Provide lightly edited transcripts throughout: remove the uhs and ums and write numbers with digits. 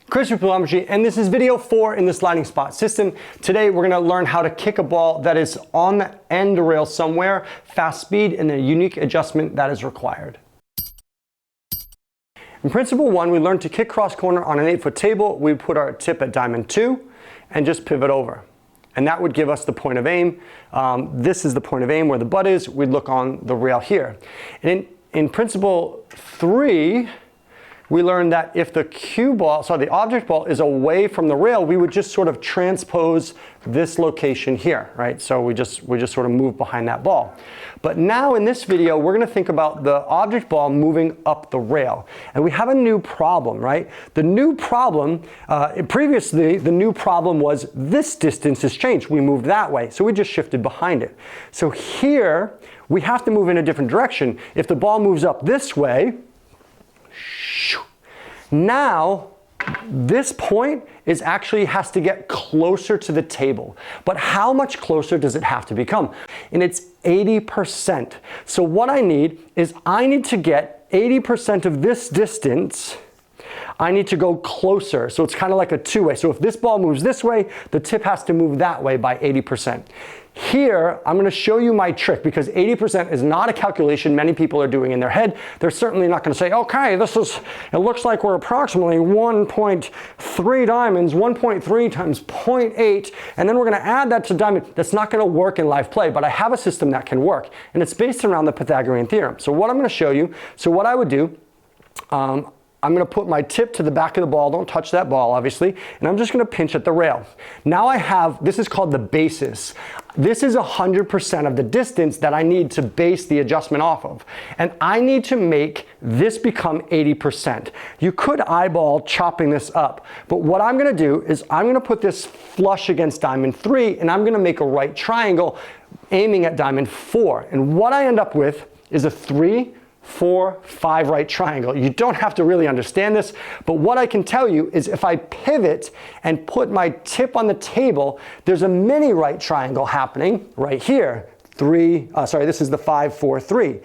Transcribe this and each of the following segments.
Chris with Geometry, and this is video 4 in the sliding spot system. Today we're going to learn how to kick a ball that is on the end rail somewhere, fast speed, and the unique adjustment that is required. In principle 1, we learned to kick cross corner on an 8-foot table. We put our tip at diamond 2 and just pivot over. And that would give us the point of aim. This is the point of aim where the butt is. We'd look on the rail here. And in principle 3, we learned that if the the object ball is away from the rail, we would just sort of transpose this location here, right? So we just sort of move behind that ball. But now in this video, we're going to think about the object ball moving up the rail. And we have a new problem, right? The new problem, previously, the new problem was this distance has changed. We moved that way, so we just shifted behind it. So here, we have to move in a different direction. If the ball moves up this way, now, this point has to get closer to the table. But how much closer does it have to become? And it's 80%. So what I need to get 80% of this distance. I need to go closer. So it's kind of like a two-way. So if this ball moves this way, the tip has to move that way by 80%. Here, I'm going to show you my trick because 80% is not a calculation many people are doing in their head. They're certainly not going to say, okay, it looks like we're approximately 1.3 diamonds, 1.3 times 0.8, and then we're going to add that to diamond. That's not going to work in live play, but I have a system that can work, and it's based around the Pythagorean theorem. So what I'm going to show you, what I would do, I'm going to put my tip to the back of the ball, don't touch that ball obviously, and I'm just going to pinch at the rail. Now this is called the basis. This is 100% of the distance that I need to base the adjustment off of. And I need to make this become 80%. You could eyeball chopping this up, but what I'm going to do is I'm going to put this flush against diamond 3 and I'm going to make a right triangle aiming at diamond 4. And what I end up with is a 3, 4, 5 right triangle. You don't have to really understand this, but what I can tell you is if I pivot and put my tip on the table, there's a mini right triangle happening right here. This is the 5, 4, 3.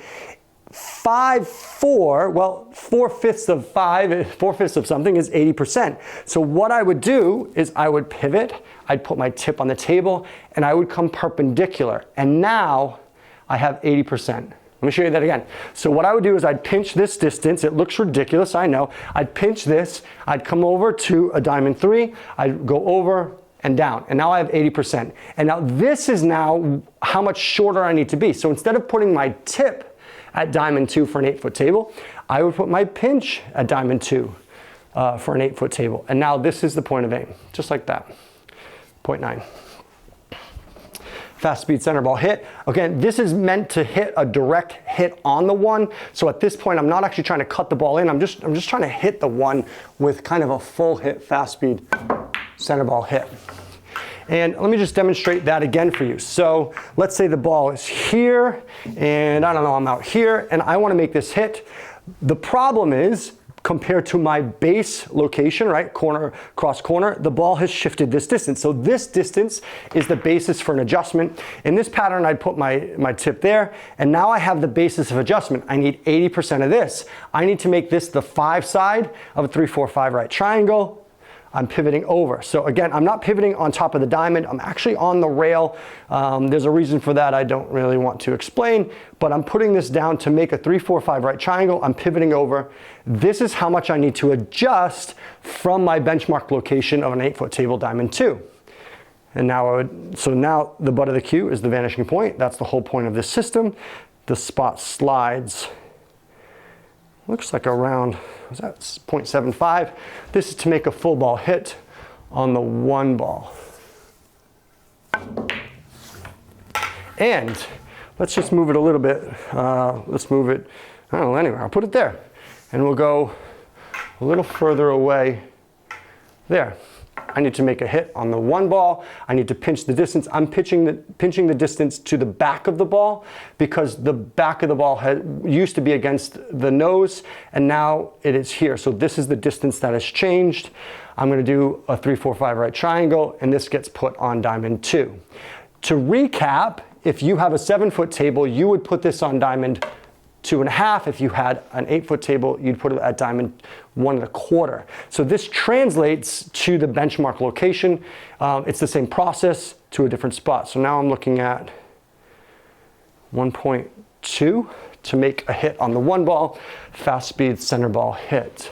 5, 4, well, 4/5 of 5, 4/5 of something is 80%. So what I would do is I would pivot, I'd put my tip on the table, and I would come perpendicular. And now I have 80%. Let me show you that again. So what I would do is I'd pinch this distance. It looks ridiculous, I know. I'd pinch this. I'd come over to a diamond 3. I'd go over and down. And now I have 80%. And now this is now how much shorter I need to be. So instead of putting my tip at diamond 2 for an 8-foot table, I would put my pinch at diamond 2 for an 8-foot table. And now this is the point of aim, just like that. 0.9. Fast speed center ball hit. Again, this is meant to hit a direct hit on the one. So at this point, I'm not actually trying to cut the ball in. I'm just trying to hit the one with kind of a full hit fast speed center ball hit. And let me just demonstrate that again for you. So let's say the ball is here and I don't know, I'm out here and I want to make this hit. The problem is, compared to my base location, right, cross corner, the ball has shifted this distance. So this distance is the basis for an adjustment. In this pattern, I'd put my tip there, and now I have the basis of adjustment. I need 80% of this. I need to make this the 5 side of a 3, 4, 5 right triangle. I'm pivoting over. So again, I'm not pivoting on top of the diamond. I'm actually on the rail. There's a reason for that I don't really want to explain, but I'm putting this down to make a 3, 4, 5 right triangle. I'm pivoting over. This is how much I need to adjust from my benchmark location of an 8-foot table diamond 2. And now now the butt of the cue is the vanishing point. That's the whole point of this system. The spot slides. Looks like around, was that 0.75? This is to make a full ball hit on the one ball. And let's just move it a little bit. Let's move it, I don't know, anywhere. I'll put it there. And we'll go a little further away there. I need to make a hit on the one ball. I need to pinch the distance. I'm pinching the distance to the back of the ball because the back of the ball used to be against the nose and now it is here. So this is the distance that has changed. I'm going to do a 3, 4, 5 right triangle and this gets put on diamond 2. To recap, if you have a 7-foot table, you would put this on diamond 2.5. If you had an 8-foot table, you'd put it at diamond 1.25. So this translates to the benchmark location. It's the same process to a different spot. So now I'm looking at 1.2 to make a hit on the 1 ball, fast speed center ball hit.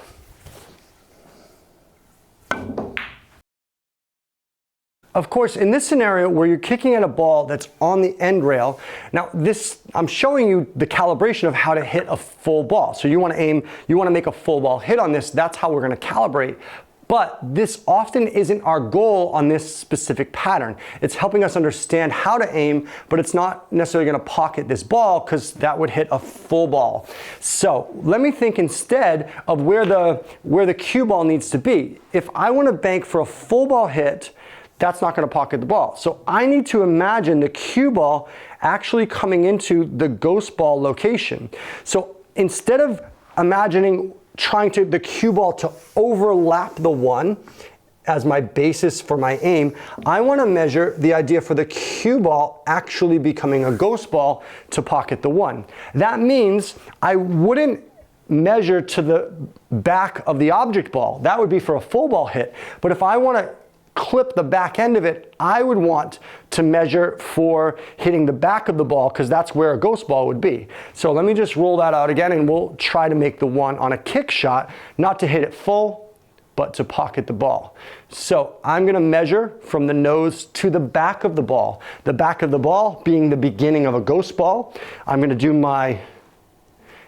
Of course, in this scenario where you're kicking at a ball that's on the end rail, now I'm showing you the calibration of how to hit a full ball. So you want to make a full ball hit on this. That's how we're going to calibrate. But this often isn't our goal on this specific pattern. It's helping us understand how to aim, but it's not necessarily going to pocket this ball because that would hit a full ball. So let me think instead of where the cue ball needs to be. If I want to bank for a full ball hit, that's not going to pocket the ball. So I need to imagine the cue ball actually coming into the ghost ball location. So instead of imagining the cue ball to overlap the 1 as my basis for my aim, I want to measure the idea for the cue ball actually becoming a ghost ball to pocket the 1. That means I wouldn't measure to the back of the object ball. That would be for a full ball hit. But if I want to clip the back end of it, I would want to measure for hitting the back of the ball because that's where a ghost ball would be. So let me just roll that out again and we'll try to make the 1 on a kick shot, not to hit it full, but to pocket the ball. So I'm going to measure from the nose to the back of the ball. The back of the ball being the beginning of a ghost ball. I'm going to do my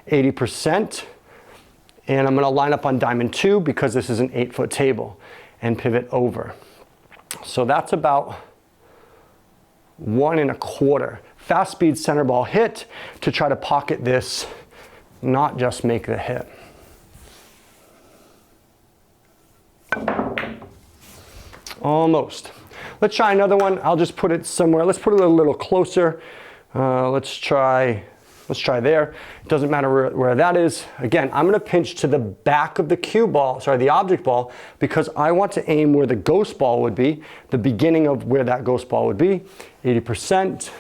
80% and I'm going to line up on diamond 2 because this is an 8-foot table and pivot over. So that's about 1.25. Fast speed center ball hit to try to pocket this, not just make the hit. Almost. Let's try another one. I'll just put it somewhere. Let's put it a little closer. Let's try there. It doesn't matter where that is. Again, I'm going to pinch to the back of the cue ball, the object ball, because I want to aim where the ghost ball would be, the beginning of where that ghost ball would be, 80%,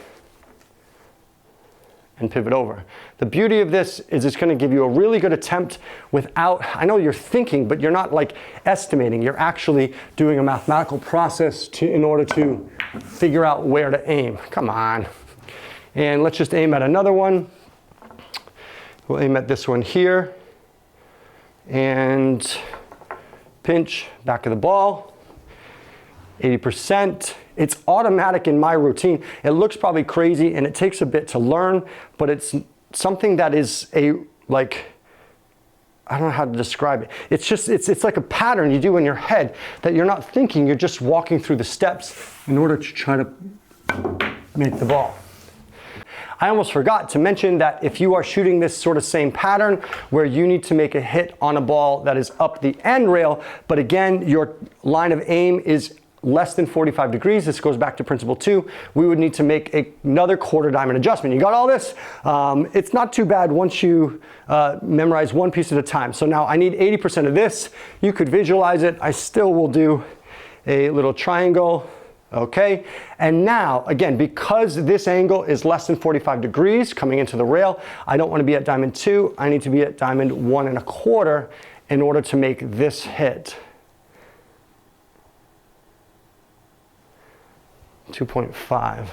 and pivot over. The beauty of this is it's going to give you a really good attempt without, I know you're thinking, but you're not like estimating. You're actually doing a mathematical process in order to figure out where to aim. Come on. And let's just aim at another one. We'll aim at this one here. And pinch, back of the ball. 80%. It's automatic in my routine. It looks probably crazy and it takes a bit to learn, but it's something that is I don't know how to describe it. It's like a pattern you do in your head that you're not thinking, you're just walking through the steps in order to try to make the ball. I almost forgot to mention that if you are shooting this sort of same pattern where you need to make a hit on a ball that is up the end rail, but again, your line of aim is less than 45 degrees, this goes back to principle 2, we would need to make another quarter diamond adjustment. You got all this? It's not too bad once you memorize one piece at a time. So now I need 80% of this. You could visualize it. I still will do a little triangle. Okay, and now again, because this angle is less than 45 degrees coming into the rail, I don't want to be at diamond 2, I need to be at diamond 1.25 in order to make this hit. 2.5.